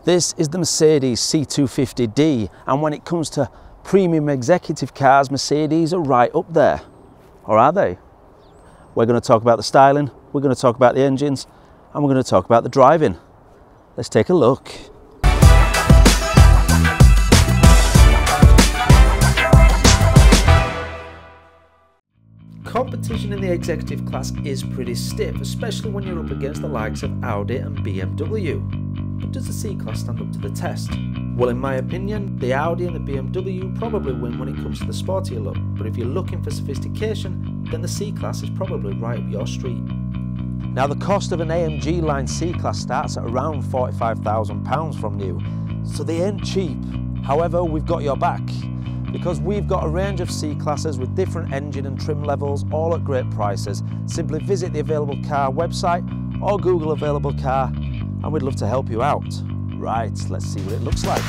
This is the Mercedes C250d, and when it comes to premium executive cars, Mercedes are right up there. Or are they? We're going to talk about the styling, we're going to talk about the engines, and we're going to talk about the driving. Let's take a look. Competition in the executive class is pretty stiff, especially when you're up against the likes of Audi and BMW. But does the C-Class stand up to the test? Well, in my opinion, the Audi and the BMW probably win when it comes to the sportier look, but if you're looking for sophistication, then the C-Class is probably right up your street. Now, the cost of an AMG line C-Class starts at around £45,000 from new, so they ain't cheap. However, we've got your back, because we've got a range of C-Classes with different engine and trim levels, all at great prices. Simply visit the Available Car website or Google Available Car, and we'd love to help you out. Right, let's see what it looks like.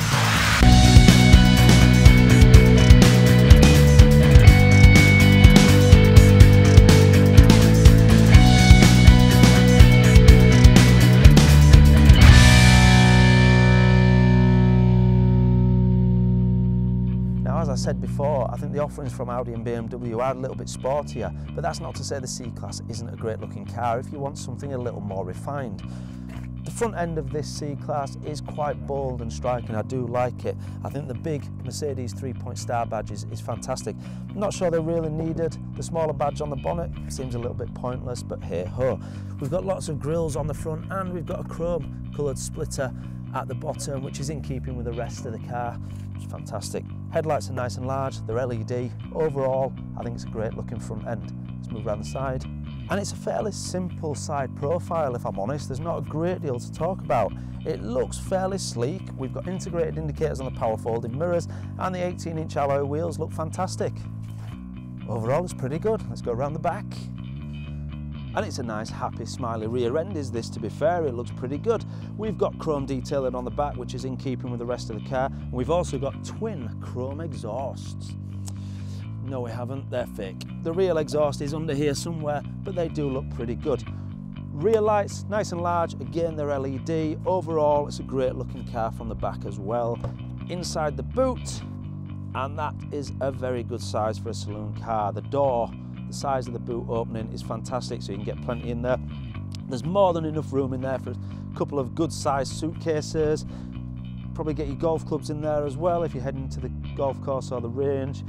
Now, as I said before, I think the offerings from Audi and BMW are a little bit sportier, but that's not to say the C-Class isn't a great looking car if you want something a little more refined. The front end of this C-Class is quite bold and striking. I do like it. I think the big Mercedes 3-point star badge is fantastic. I'm not sure they're really needed. The smaller badge on the bonnet seems a little bit pointless, but hey ho. We've got lots of grills on the front, and we've got a chrome coloured splitter at the bottom, which is in keeping with the rest of the car. It's fantastic. Headlights are nice and large, they're LED. Overall, I think it's a great looking front end. Let's move around the side. And it's a fairly simple side profile, if I'm honest. There's not a great deal to talk about. It looks fairly sleek. We've got integrated indicators on the power folding mirrors, and the 18-inch alloy wheels look fantastic. Overall, it's pretty good. Let's go around the back. And it's a nice, happy, smiley rear end is this, to be fair. It looks pretty good. We've got chrome detailing on the back, which is in keeping with the rest of the car. And we've also got twin chrome exhausts. No, we haven't, they're fake. The real exhaust is under here somewhere, but they do look pretty good. Rear lights, nice and large, again they're LED. Overall, it's a great looking car from the back as well. Inside the boot, and that is a very good size for a saloon car. The door, the size of the boot opening is fantastic, so you can get plenty in there. There's more than enough room in there for a couple of good sized suitcases. Probably get your golf clubs in there as well if you're heading to the golf course or the range.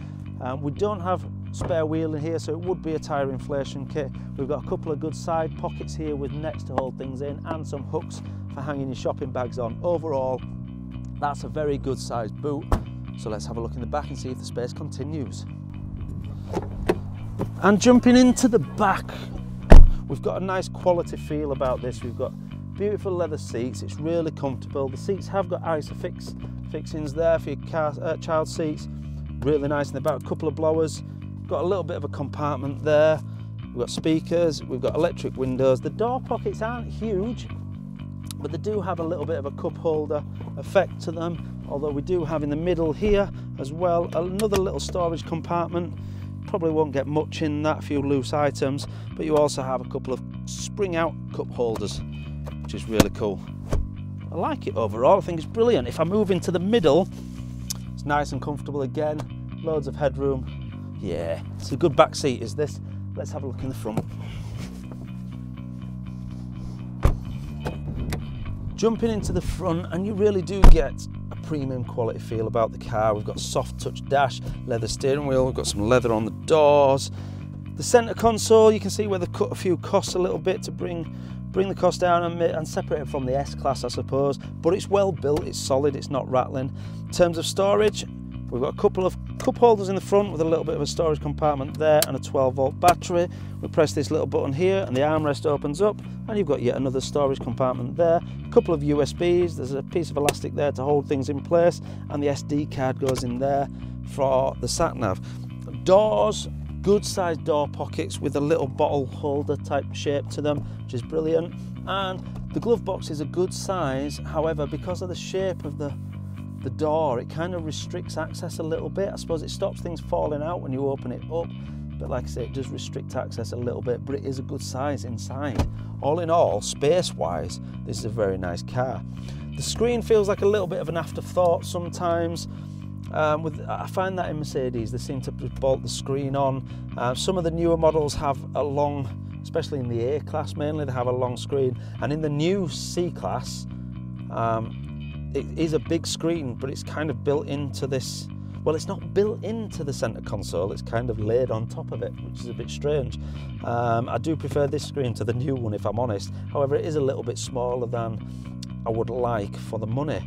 We don't have spare wheel in here, so it would be a tyre inflation kit. We've got a couple of good side pockets here with nets to hold things in, and some hooks for hanging your shopping bags on. Overall, that's a very good sized boot. So let's have a look in the back and see if the space continues. And jumping into the back, we've got a nice quality feel about this. We've got beautiful leather seats. It's really comfortable. The seats have got ISOFIX fixings there for your child seats. Really nice in the back, a couple of blowers. Got a little bit of a compartment there. We've got speakers, we've got electric windows. The door pockets aren't huge, but they do have a little bit of a cup holder effect to them. Although we do have in the middle here as well another little storage compartment. Probably won't get much in that, a few loose items, but you also have a couple of spring out cup holders, which is really cool. I like it overall, I think it's brilliant. If I move into the middle, it's nice and comfortable again, loads of headroom. Yeah, it's a good back seat is this. Let's have a look in the front. Jumping into the front, and you really do get a premium quality feel about the car. We've got a soft touch dash, leather steering wheel, we've got some leather on the doors. The centre console, you can see where they cut a few costs a little bit to bring the cost down and separate it from the S-Class, I suppose. But it's well built, it's solid, it's not rattling. In terms of storage, we've got a couple of cup holders in the front with a little bit of a storage compartment there and a 12-volt battery. We press this little button here and the armrest opens up, and you've got yet another storage compartment there. A couple of USBs, there's a piece of elastic there to hold things in place, and the SD card goes in there for the sat-nav. Doors, good sized door pockets with a little bottle holder type shape to them, which is brilliant. And the glove box is a good size, however, because of the shape of the door, it kind of restricts access a little bit. I suppose it stops things falling out when you open it up, but like I say, it does restrict access a little bit, but it is a good size inside. All in all, space wise, this is a very nice car. The screen feels like a little bit of an afterthought sometimes. I find that in Mercedes, they seem to bolt the screen on. Some of the newer models have a long, especially in the A-Class mainly, they have a long screen. And in the new C-Class, it is a big screen, but it's kind of built into this. Well, it's not built into the centre console, it's kind of laid on top of it, which is a bit strange. I do prefer this screen to the new one, if I'm honest. However, it is a little bit smaller than I would like for the money,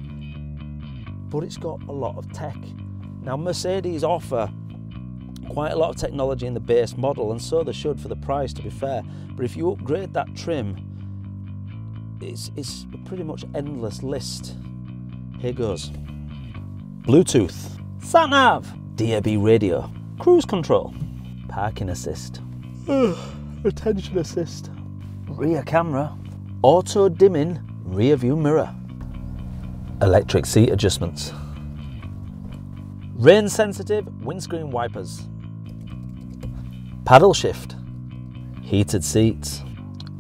but it's got a lot of tech. Now, Mercedes offer quite a lot of technology in the base model, and so they should for the price, to be fair. But if you upgrade that trim, it's a pretty much endless list. Here goes. Bluetooth, sat-nav, DAB radio, cruise control, parking assist, attention assist, rear camera, auto dimming rear view mirror, electric seat adjustments, rain sensitive windscreen wipers, paddle shift, heated seats,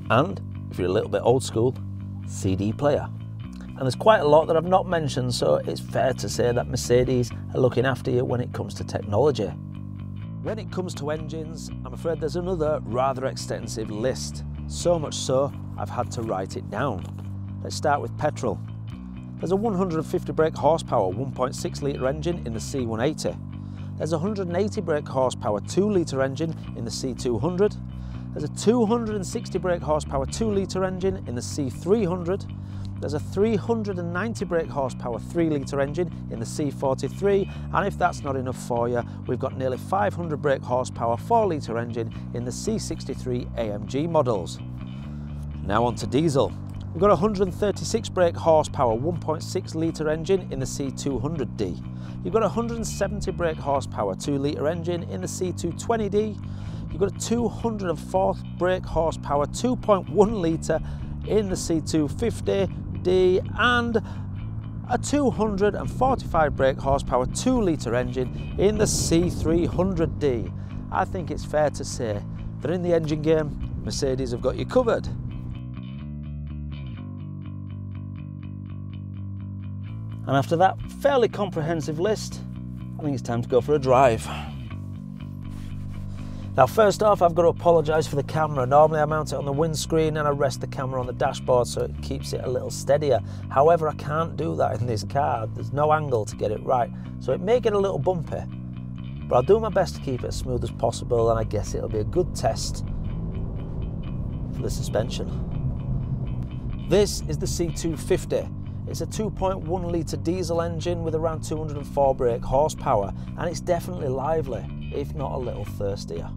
and if you're a little bit old school, CD player. And there's quite a lot that I've not mentioned, so it's fair to say that Mercedes are looking after you when it comes to technology. When it comes to engines, I'm afraid there's another rather extensive list. So much so, I've had to write it down. Let's start with petrol. There's a 150 brake horsepower 1.6 litre engine in the C180. There's a 180 brake horsepower 2 litre engine in the C200. There's a 260 brake horsepower 2 litre engine in the C300. There's a 390 brake horsepower 3 litre engine in the C43, and if that's not enough for you, we've got nearly 500 brake horsepower 4 litre engine in the C63 AMG models. Now on to diesel. We've got a 136 brake horsepower 1.6 litre engine in the C200d. You've got a 170 brake horsepower 2 litre engine in the C220d. You've got a 204 brake horsepower 2.1 litre in the C250d and a 245 brake horsepower 2 litre engine in the C300d. I think it's fair to say that in the engine game, Mercedes have got you covered. And after that fairly comprehensive list, I think it's time to go for a drive. Now, first off, I've got to apologise for the camera. Normally I mount it on the windscreen and I rest the camera on the dashboard so it keeps it a little steadier. However, I can't do that in this car. There's no angle to get it right. So it may get a little bumpy, but I'll do my best to keep it as smooth as possible, and I guess it'll be a good test for the suspension. This is the C250. It's a 2.1 litre diesel engine with around 204 brake horsepower, and it's definitely lively, if not a little thirstier.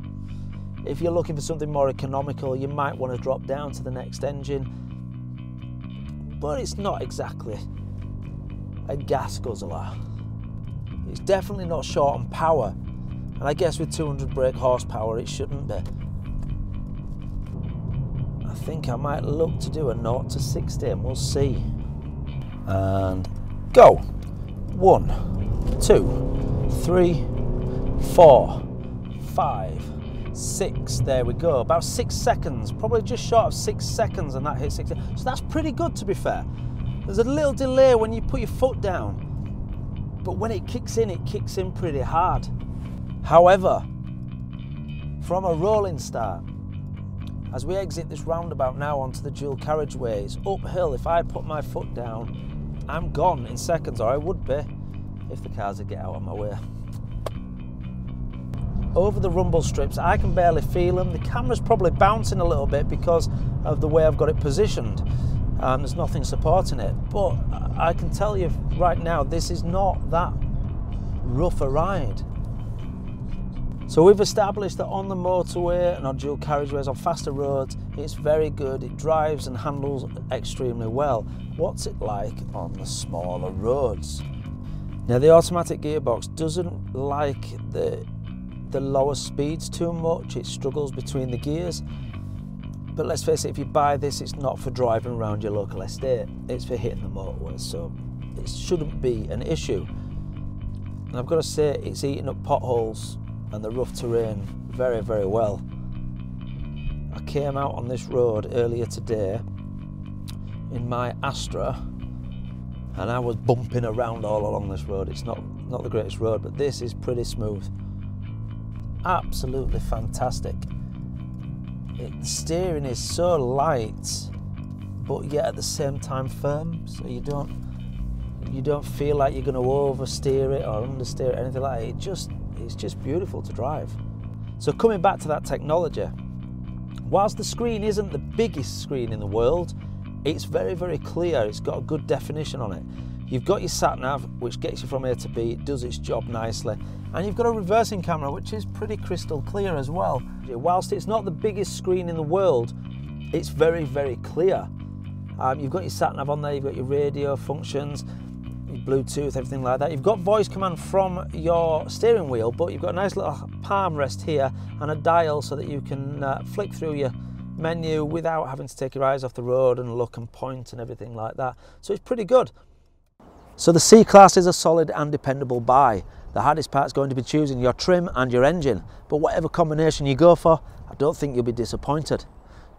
If you're looking for something more economical, you might want to drop down to the next engine, but it's not exactly a gas guzzler. It's definitely not short on power, and I guess with 200 brake horsepower it shouldn't be. I think I might look to do a 0 to 60 and we'll see. And go. 1, 2, 3, 4, 5, 6. There we go. About 6 seconds, probably just short of 6 seconds, and that hit 60. So that's pretty good, to be fair. There's a little delay when you put your foot down, but when it kicks in pretty hard. However, from a rolling start, as we exit this roundabout now onto the dual carriageway, it's uphill. If I put my foot down, I'm gone in seconds, or I would be if the cars would get out of my way. Over the rumble strips, I can barely feel them. The camera's probably bouncing a little bit because of the way I've got it positioned. There's nothing supporting it, but I can tell you right now, this is not that rough a ride. So we've established that on the motorway and on dual carriageways, on faster roads, it's very good. It drives and handles extremely well. What's it like on the smaller roads? Now, the automatic gearbox doesn't like the lower speeds too much. It struggles between the gears. But let's face it, if you buy this, it's not for driving around your local estate. It's for hitting the motorway, so it shouldn't be an issue. And I've got to say, it's eating up potholes and the rough terrain very, very well. I came out on this road earlier today in my Astra and I was bumping around all along this road. It's not the greatest road, but this is pretty smooth. Absolutely fantastic. The steering is so light, but yet at the same time firm, so you don't feel like you're going to oversteer it or understeer it, anything like that. It's just beautiful to drive. So coming back to that technology, whilst the screen isn't the biggest screen in the world, it's very, very clear. It's got a good definition on it. You've got your sat-nav, which gets you from A to B, it does its job nicely, and you've got a reversing camera, which is pretty crystal clear as well. Whilst it's not the biggest screen in the world, it's very, very clear. You've got your sat-nav on there, you've got your radio functions, your Bluetooth, everything like that. You've got voice command from your steering wheel, but you've got a nice little palm rest here and a dial so that you can flick through your menu without having to take your eyes off the road and look and point and everything like that. So it's pretty good. So the C-Class is a solid and dependable buy. The hardest part is going to be choosing your trim and your engine, but whatever combination you go for, I don't think you'll be disappointed.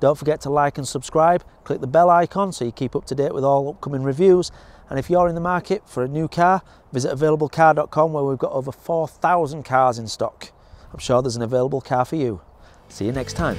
Don't forget to like and subscribe, click the bell icon so you keep up to date with all upcoming reviews, and if you're in the market for a new car, visit availablecar.com where we've got over 4,000 cars in stock. I'm sure there's an available car for you. See you next time.